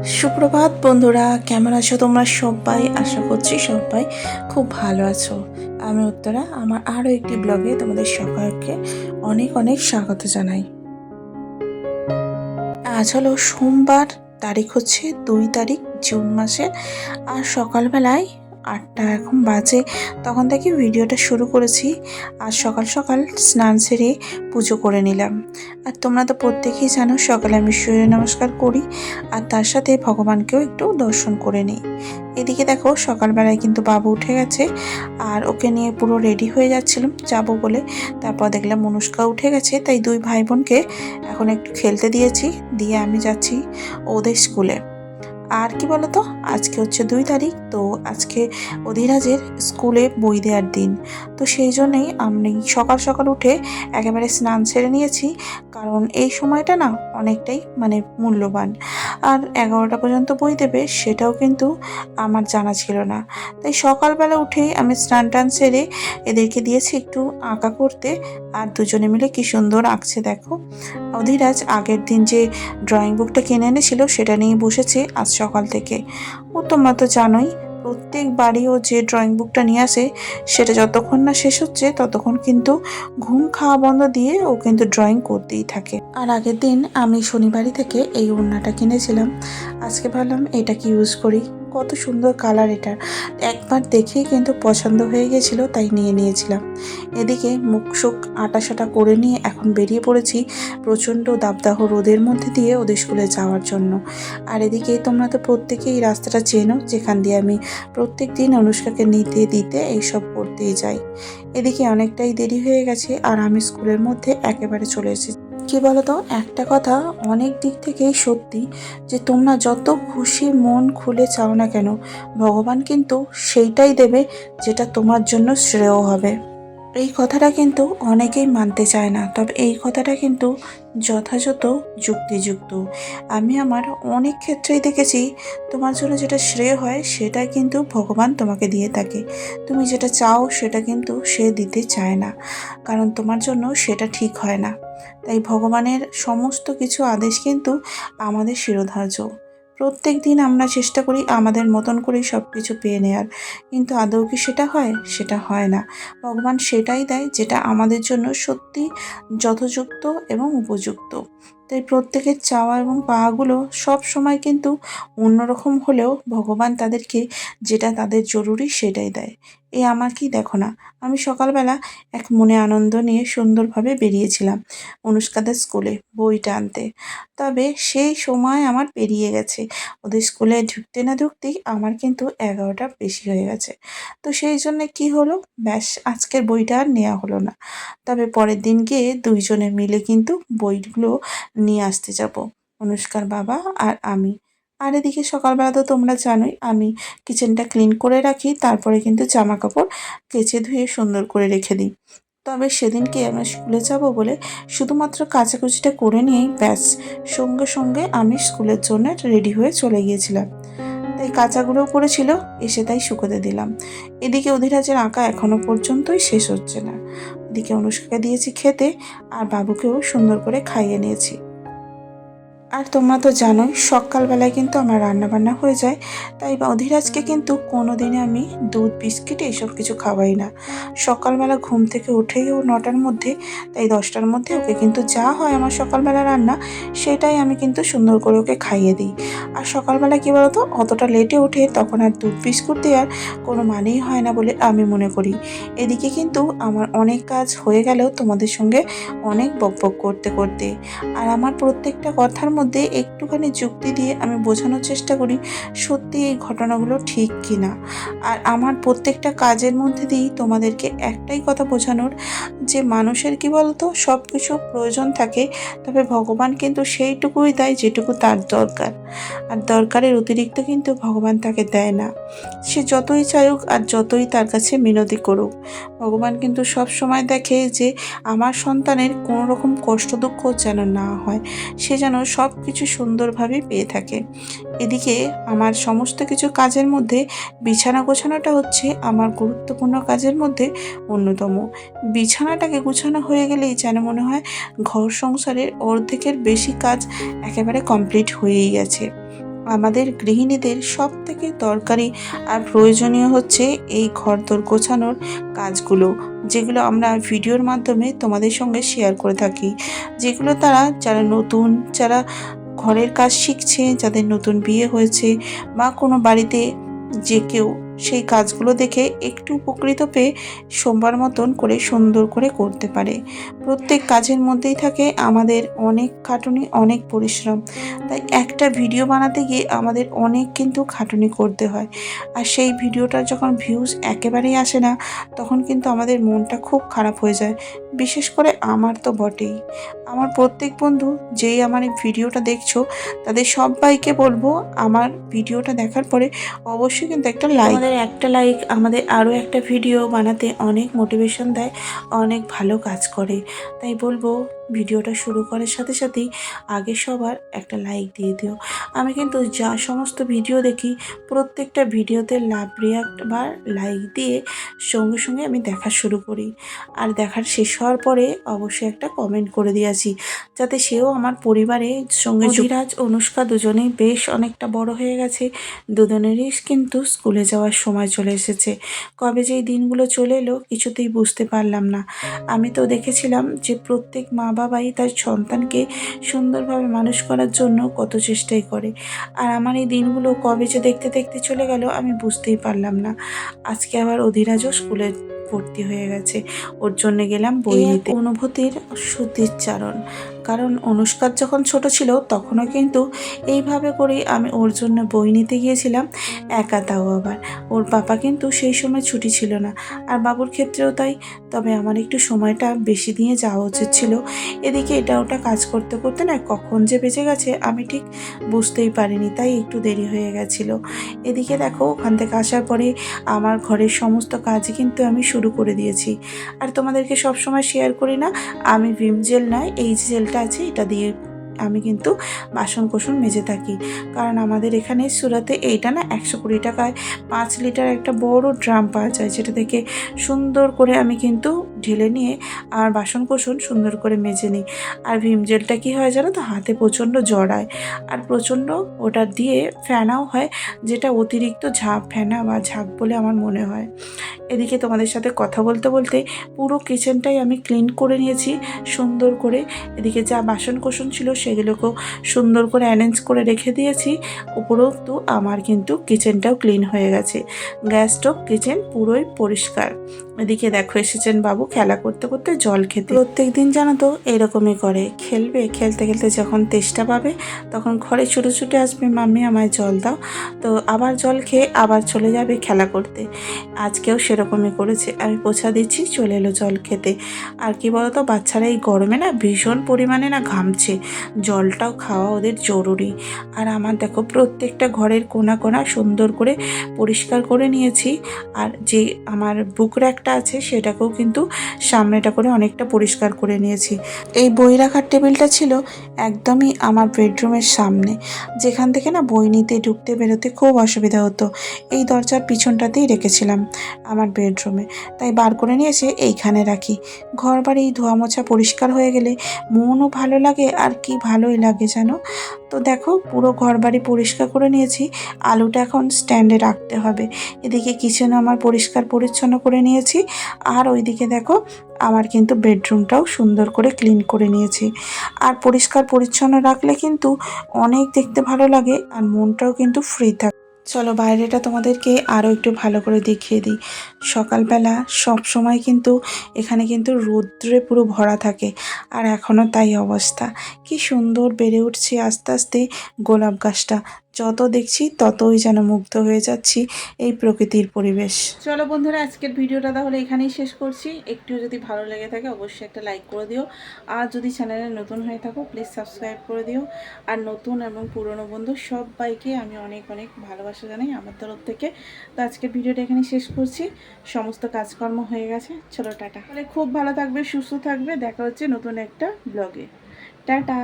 সুপ্রভাত বন্ধুরা, কেমন আছো তোমরা সবাই? আশা করছি সবাই খুব ভালো আছো। আমি উত্তরা, আমার আরও একটি ব্লগে তোমাদের সকলকে অনেক অনেক স্বাগত জানাই। আজ হলো সোমবার, তারিখ হচ্ছে 2 তারিখ জুন মাসের। আর সকালবেলায় 8টা এখন বাজে, তখন থেকে ভিডিওটা শুরু করেছি। আর সকাল সকাল স্নান সেরে পুজো করে নিলাম। আর তোমরা তো প্রত্যেকেই জানো সকালে আমি সূর্য নমস্কার করি, আর তার সাথে ভগবানকেও একটু দর্শন করে নিই। এদিকে দেখো সকালবেলায় কিন্তু বাবু উঠে গেছে, আর ওকে নিয়ে পুরো রেডি হয়ে যাচ্ছিলাম যাবো বলে। তারপর দেখলাম অনুষ্কা উঠে গেছে, তাই দুই ভাই বোনকে এখন একটু খেলতে দিয়েছি, দিয়ে আমি যাচ্ছি ওদের স্কুলে। আর কি বলতো, আজকে হচ্ছে 2 তারিখ, তো আজকে অধিরাজের স্কুলে বই দেওয়ার দিন। তো সেই জন্যেই আমি সকাল সকাল উঠে একেবারে স্নান সেরে নিয়েছি, কারণ এই সময়টা না অনেকটাই মূল্যবান। আর 11টা পর্যন্ত বই দেবে সেটাও কিন্তু আমার জানা ছিল না। তাই সকালবেলা উঠেই আমি স্নান টান সেরে এদেরকে দিয়েছি একটু আঁকা করতে। আর দুজনে মিলে কি সুন্দর আঁকছে দেখো। অধিরাজ আগের দিন যে ড্রয়িং বুকটা কিনে এনেছিল সেটা নিয়ে বসেছে আজ সকাল থেকে। ও তোমরা তো জানোই, প্রত্যেকবারই ও যে ড্রয়িং বুকটা নিয়ে আসে সেটা যতক্ষণ না শেষ হচ্ছে ততক্ষণ কিন্তু ঘুম খাওয়া বন্ধ দিয়ে ও কিন্তু ড্রয়িং করতেই থাকে। আর আগের দিন আমি শনিবারই থেকে এই ওড়নাটা কিনেছিলাম, আজকে ভাবলাম এটাকে ইউজ করি। কত সুন্দর কালার এটার, একবার দেখেই কিন্তু পছন্দ হয়ে গেছিলো, তাই নিয়ে নিয়েছিলাম। এদিকে মুখ সুখ আটা সাটা করে নিয়ে এখন বেরিয়ে পড়েছি প্রচণ্ড দাবদাহ রোদের মধ্যে দিয়ে ওদের স্কুলে যাওয়ার জন্য। আর এদিকে তোমরা তো প্রত্যেকেই এই রাস্তাটা চেনো, যেখান দিয়ে আমি প্রত্যেক দিন অনুষ্কাকে নিতে দিতে এইসব করতেই যাই। এদিকে অনেকটাই দেরি হয়ে গেছে, আর আমি স্কুলের মধ্যে একেবারে চলে এসেছি। কি বলতো, একটা কথা অনেক দিক থেকেই সত্যি, যে তোমরা যত খুশি মন খুলে চাও না কেন, ভগবান কিন্তু সেইটাই দেবে যেটা তোমার জন্য শ্রেয় হবে। এই কথাটা কিন্তু অনেকেই মানতে চায় না, তবে এই কথাটা কিন্তু যথাযথ যুক্তিযুক্ত। আমি আমার অনেক ক্ষেত্রেই দেখেছি, তোমার জন্য যেটা শ্রেয় হয় সেটা কিন্তু ভগবান তোমাকে দিয়ে থাকে। তুমি যেটা চাও সেটা কিন্তু সে দিতে চায় না, কারণ তোমার জন্য সেটা ঠিক হয় না। তাই ভগবানের সমস্ত কিছু আদেশ কিন্তু আমাদের শিরোধার্য। প্রত্যেক দিন আমরা চেষ্টা করি আমাদের মতন করেই সব কিছু পেয়ে নেওয়ার, কিন্তু আদৌ কি সেটা হয়? সেটা হয় না। ভগবান সেটাই দেয় যেটা আমাদের জন্য সত্যি যথোযুক্ত এবং উপযুক্ত। তাই প্রত্যেকের চাওয়া এবং পাওয়াগুলো সব সময় কিন্তু অন্যরকম হলেও ভগবান তাদেরকে যেটা তাদের জরুরি সেটাই দেয়। এই আমাকেই দেখো না, আমি সকালবেলা এক মনে আনন্দ নিয়ে সুন্দরভাবে বেরিয়েছিলাম অনুষ্কাদের স্কুলে বইটা আনতে। তবে সেই সময় আমার পেরিয়ে গেছে, ওদের স্কুলে ঢুকতে না ঢুকতেই আমার কিন্তু 11টা বেশি হয়ে গেছে। তো সেই জন্যে কি হলো, ব্যাস আজকের বইটা আর নেওয়া হলো না। তবে পরের দিন গিয়ে দুইজনে মিলে কিন্তু বইগুলো নিয়ে আসতে যাব, অনুষ্কার বাবা আর আমি। আর এদিকে সকালবেলা তো তোমরা জানোই আমি কিচেনটা ক্লিন করে রাখি, তারপরে কিন্তু জামা কাপড় কেচে ধুয়ে সুন্দর করে রেখে দিই। তবে সেদিনকে আমরা স্কুলে যাব বলে শুধুমাত্র কাচাকুচিটা করে নিয়েই ব্যাস সঙ্গে সঙ্গে আমি স্কুলের জন্য রেডি হয়ে চলে গিয়েছিলাম। তাই কাঁচাগুলোও পড়েছিল, এসে তাই শুকোতে দিলাম। এদিকে অধিরাজের আঁকা এখনো পর্যন্তই শেষ হচ্ছে না। এদিকে অনুষ্কাকে দিয়েছি খেতে, আর বাবুকেও সুন্দর করে খাইয়ে নিয়েছি। আর তোমরা তো জানোই সকালবেলায় কিন্তু আমার রান্নাবান্না হয়ে যায়, তাই অধিরাজকে কিন্তু কোনো দিনে আমি দুধ বিস্কিট এইসব কিছু খাওয়াই না। সকালবেলা ঘুম থেকে উঠেই ও 9টার মধ্যে, তাই 10টার মধ্যে ওকে কিন্তু যা হয় আমার সকালবেলা রান্না সেটাই আমি কিন্তু সুন্দর করে ওকে খাইয়ে দিই। আর সকালবেলা কী বলতো, অতটা লেটে উঠে তখন আর দুধ বিস্কুট দেওয়ার কোনো মানেই হয় না বলে আমি মনে করি। এদিকে কিন্তু আমার অনেক কাজ হয়ে গেলেও তোমাদের সঙ্গে অনেক বকবক করতে করতে, আর আমার প্রত্যেকটা কথার মধ্যে একটুখানি যুক্তি দিয়ে আমি বোঝানোর চেষ্টা করি সত্যি এই ঘটনাগুলো ঠিক কি না। আর আমার প্রত্যেকটা কাজের মধ্যে দিয়েই তোমাদেরকে একটাই কথা বোঝানোর, যে মানুষের কি বলতো সব কিছু প্রয়োজন থাকে, তবে ভগবান কিন্তু সেইটুকুই দেয় যেটুকু তার দরকার। আর দরকারের অতিরিক্ত কিন্তু ভগবান তাকে দেয় না। সে যতই চাইুক আর যতই তার কাছে মিনতি করুক, ভগবান কিন্তু সব সময় দেখে যে আমার সন্তানের কোনো রকম কষ্ট দুঃখ যেন না হয়, সে যেন সব কিছু সুন্দরভাবে পেয়ে থাকে। এদিকে আমার সমস্ত কিছু কাজের মধ্যে বিছানা গোছানোটা হচ্ছে আমার গুরুত্বপূর্ণ কাজের মধ্যে অন্যতম। বিছানাটাকে গোছানো হয়ে গেলেই যেন মনে হয় ঘর সংসারের অর্ধেকের বেশি কাজ একেবারে কমপ্লিট হয়েই গেছে। আমাদের গৃহিণীদের সবথেকে দরকারি আর প্রয়োজনীয় হচ্ছে এই ঘরদোর গোছানোর কাজগুলো, যেগুলো আমরা ভিডিওর মাধ্যমে তোমাদের সঙ্গে শেয়ার করে থাকি। যেগুলো যারা নতুন, যারা ঘরের কাজ শিখছে, যাদের নতুন বিয়ে হয়েছে বা কোনো বাড়িতে যে কেউ সেই কাজগুলো দেখে একটু উপকৃত পেয়ে সোমবার মতন করে সুন্দর করে করতে পারে। প্রত্যেক কাজের মধ্যেই থাকে আমাদের অনেক খাটুনি, অনেক পরিশ্রম। তাই একটা ভিডিও বানাতে গিয়ে আমাদের অনেক কিন্তু খাটুনি করতে হয়। আর সেই ভিডিওটার যখন ভিউজ একেবারেই আসে না, তখন কিন্তু আমাদের মনটা খুব খারাপ হয়ে যায়। বিশেষ করে আমার তো বটেই। আমার প্রত্যেক বন্ধু যেই আমার এই ভিডিওটা দেখছো, তাদের সবাইকে বলবো আমার ভিডিওটা দেখার পরে অবশ্যই কিন্তু একটা লাইক, আমাদের একটা লাইক আমাদের আরও একটা ভিডিও বানাতে অনেক মোটিভেশন দেয়, অনেক ভালো কাজ করে। তাই বলবো ভিডিওটা শুরু করার সাথে সাথেই আগে সবার একটা লাইক দিয়ে দিও। আমি কিন্তু যা সমস্ত ভিডিও দেখি প্রত্যেকটা ভিডিওতে লাভ রিয়াক্ট বা লাইক দিয়ে সঙ্গে সঙ্গে আমি দেখা শুরু করি। আর দেখার শেষ হওয়ার পরে অবশ্যই একটা কমেন্ট করে দিয়েছি, যাতে সেও আমার পরিবারের সঙ্গে। অধিরাজ অনুষ্কা দুজনেই বেশ অনেকটা বড় হয়ে গেছে, দুজনেরই কিন্তু স্কুলে যাওয়ার সময় চলে এসেছে। কবে যে এই দিনগুলো চলে এলো কিছুতেই বুঝতে পারলাম না। আমি তো দেখেছিলাম যে প্রত্যেক মা বাবাই তার সন্তানকে সুন্দরভাবে মানুষ করার জন্য কত চেষ্টাই করে, আর আমার এই দিনগুলো কবে যে দেখতে দেখতে চলে গেল আমি বুঝতেই পারলাম না। আজকে আবার অধিরাজও স্কুলে ভর্তি হয়ে গেছে, ওর জন্য গেলাম বই নিতে। অনুভূতির সুতিচ্চারণ, কারণ অনুষ্কার যখন ছোট ছিল তখনও কিন্তু এইভাবে করেই আমি ওর জন্য বই নিতে গিয়েছিলাম, একা, তাও আবার ওর পাপা কিন্তু সেই সময় ছুটি ছিল না, আর বাবুর ক্ষেত্রেও তাই। তবে আমার একটু সময়টা বেশি দিয়ে যাওয়া উচিত ছিল। এদিকে এটা ওটা কাজ করতে করতে না কখন যে বেঁচে গেছে আমি ঠিক বুঝতেই পারিনি, তাই একটু দেরি হয়ে গেছিলো। এদিকে দেখো ওখান থেকে আসার পরে আমার ঘরের সমস্ত কাজই কিন্তু আমি শুরু করে দিয়েছি। আর তোমাদেরকে সবসময় শেয়ার করি না, আমি ভিম জেল নয়, এই যে জেলটা আছে এটা দিয়ে আমি কিন্তু বাসন কোসন মেজে থাকি। কারণ আমাদের এখানে সুরাতে এইটা না 120 টাকায় 5 লিটার একটা বড় ড্রাম পাওয়া যায়, যেটা থেকে সুন্দর করে আমি কিন্তু ঢেলে নিয়ে আমার বাসন কোসন সুন্দর করে মেজে নিই। আর ভিম জেলটা কী হয় জানো তো, হাতে প্রচণ্ড জড়ায়, আর প্রচণ্ড ওটা দিয়ে ফেনাও হয়, যেটা অতিরিক্ত ঝাঁপ ফেনা বা ঝাঁপ বলে আমার মনে হয়। এদিকে তোমাদের সাথে কথা বলতে বলতে পুরো কিচেনটাই আমি ক্লিন করে নিয়েছি সুন্দর করে। এদিকে যা বাসন কোসন ছিল সেগুলোকেও সুন্দর করে অ্যারেঞ্জ করে রেখে দিয়েছি। উপরন্তু আমার কিন্তু কিচেনটাও ক্লিন হয়ে গেছে, গ্যাস স্টোভ কিচেন পুরোই পরিষ্কার। এদিকে দেখো এসেছেন বাবু খেলা করতে করতে জল খেতে। প্রত্যেক দিন জানো তো এরকমই করে, খেলবে, খেলতে খেলতে যখন তেষ্টা পাবে তখন ঘরে ছুটে ছুটে আসবে, মাম্মি আমায় জল দাও। তো আবার জল খেয়ে আবার চলে যাবে খেলা করতে। আজকেও সেরকমই করেছে, আমি পোছা দিচ্ছি চলে এলো জল খেতে। আর কি বলতো, বাচ্চারা এই গরমে না ভীষণ পরিমাণে না ঘামছে, জলটাও খাওয়া ওদের জরুরি। আর আমার দেখো প্রত্যেকটা ঘরের কোণা কোণা সুন্দর করে পরিষ্কার করে নিয়েছি। আর যে আমার বুক র্যাকটা আছে সেটাকেও কিন্তু সামনেটা করে অনেকটা পরিষ্কার করে নিয়েছি। এই বই রাখার টেবিলটা ছিল একদমই আমার বেডরুমের সামনে, যেখান থেকে না বই নিতে ঢুকতে বেরোতে খুব অসুবিধা হতো। এই দরজার পিছনটাতেই রেখেছিলাম আমার বেডরুমে, তাই বার করে নিয়ে এসে এইখানে রাখি। ঘর বাড়ি ধোয়া মোছা পরিষ্কার হয়ে গেলে মনও ভালো লাগে, আর কি ভালোই লাগে জানো। তো দেখো পুরো ঘর বাড়ি পরিষ্কার করে নিয়েছি, আলুটা এখন স্ট্যান্ডে রাখতে হবে। এদিকে কিচেনও আমার পরিষ্কার পরিচ্ছন্ন করে নিয়েছি, আর ওইদিকে দেখো আমার কিন্তু বেডরুমটাও সুন্দর করে ক্লিন করে নিয়েছি। আর পরিষ্কার পরিচ্ছন্ন রাখলে কিন্তু অনেক দেখতে ভালো লাগে, আর মনটাও কিন্তু ফ্রি থাকে। চলো বাইরেটা তোমাদেরকে আরও একটু ভালো করে দেখিয়ে দিই। সকালবেলা সব সময় কিন্তু এখানে কিন্তু রৌদ্রে পুরো ভরা থাকে, আর এখনও তাই অবস্থা। কি সুন্দর বেড়ে উঠছে আস্তে আস্তে গোলাপ গাছটা, যত দেখছি ততই যেন মুগ্ধ হয়ে যাচ্ছি এই প্রকৃতির পরিবেশ। চলো বন্ধুরা, আজকের ভিডিওটা তাহলে এখানেই শেষ করছি। একটু যদি ভালো লেগে থাকে অবশ্যই একটা লাইক করে দিও, আর যদি চ্যানেলে নতুন হয়ে থাকো প্লিজ সাবস্ক্রাইব করে দিও। আর নতুন এবং পুরনো বন্ধু সবাইকে আমি অনেক অনেক ভালোবাসা জানাই আমার তরফ থেকে। তো আজকের ভিডিওটা এখানে শেষ করছি, সমস্ত কাজকর্ম হয়ে গেছে। চলো টাটা, তাহলে খুব ভালো থাকবে, সুস্থ থাকবে, দেখা হচ্ছে নতুন একটা ব্লগে। টাটা।